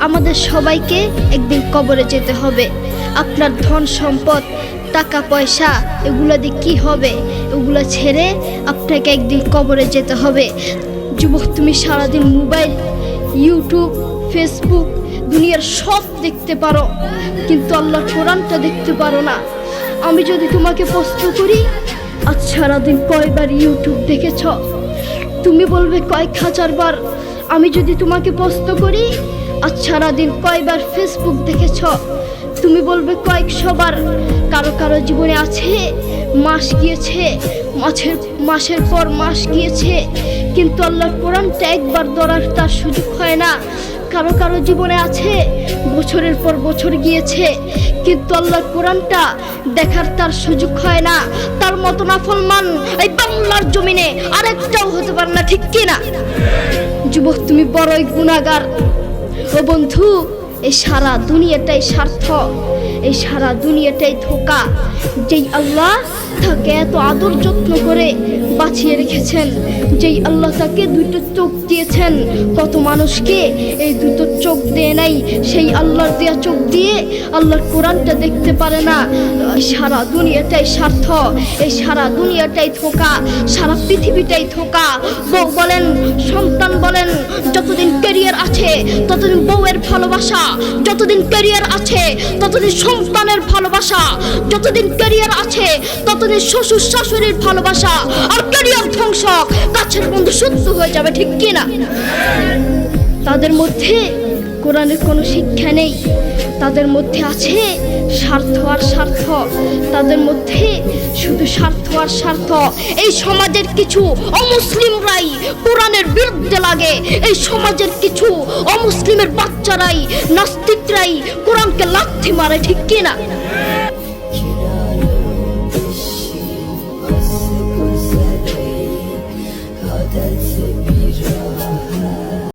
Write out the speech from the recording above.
আমাদের সবাইকে একদিন কবরে যেতে হবে। আপনার ধন সম্পদ, টাকা পয়সা এগুলো দিয়ে কী হবে? এগুলো ছেড়ে আপনাকে একদিন কবরে যেতে হবে। যুবক, তুমি সারাদিন মোবাইল, ইউটিউব, ফেসবুক, দুনিয়ার সব দেখতে পারো, কিন্তু আল্লাহর কোরআনটা দেখতে পারো না। আমি যদি তোমাকে প্রশ্ন করি, আজ সারাদিন কয়বার ইউটিউব দেখেছ? তুমি বলবে কয়েক হাজার বার। আমি যদি তোমাকে প্রশ্ন করি, আজ সারাদিন কয়বার ফেসবুক দেখেছ? তুমি বলবে কয়েকশো বার। কারো কারো জীবনে আছে মাস গিয়েছে, মাসের পর মাস গিয়েছে, কিন্তু আল্লাহর কোরআনটা একবার ধরার তার সুযোগ হয় না। কারো কারো জীবনে আছে বছরের পর বছর গিয়েছে, কিন্তু আল্লাহর কোরআনটা দেখার তার সুযোগ হয় না। তার মতো নাফরমান এই বাংলার জমিনে আরেকটাও হতে পারে না, ঠিক কি না? যুবক, তুমি বড়ই গুনাহগার। ও বন্ধু, এই সারা দুনিয়াটাই স্বার্থ, এই সারা দুনিয়াটাই ধোঁকা। যেই আল্লাহ তাকে এত আদর যত্ন করে বাঁচিয়ে রেখেছেন, যেই আল্লাহ তাকে দুটো চোখ দিয়েছেন, কত মানুষকে এই দুটো চোখ দেয় নাই, সেই আল্লাহর দেয়া চোখ দিয়ে আল্লাহর কোরআনটা দেখতে পারে না। সারা দুনিয়াটাই স্বার্থ, এই সারা দুনিয়াটাই ধোঁকা, সারা পৃথিবীটাই ধোঁকা। বউ বলেন, সন্তান বলেন, যতদিন ক্যারিয়ার আছে ততদিন বউয়ের ভালোবাসা, যতদিন ক্যারিয়ার আছে ততদিন সন্তানের ভালোবাসা, যতদিন ক্যারিয়ার আছে ততদিন শ্বশুর শাশুড়ির ভালোবাসা। আর ক্যারিয়ার ধ্বংস, কাছের বন্ধু শত্রু হয়ে যাবে, ঠিক কি না? তাদের মধ্যে কোরআনের কোনো শিক্ষা নেই, তাদের মধ্যে আছে স্বার্থ আর স্বার্থ, তাদের মধ্যে শুধু স্বার্থ আর স্বার্থ। এই সমাজের কিছু অমুসলিমরাই কোরআনের বিরুদ্ধে লাগে, এই সমাজের কিছু অমুসলিমের বাচ্চারাই, নাস্তিকরাই কোরআনকে লাথি মারে, ঠিক কি না?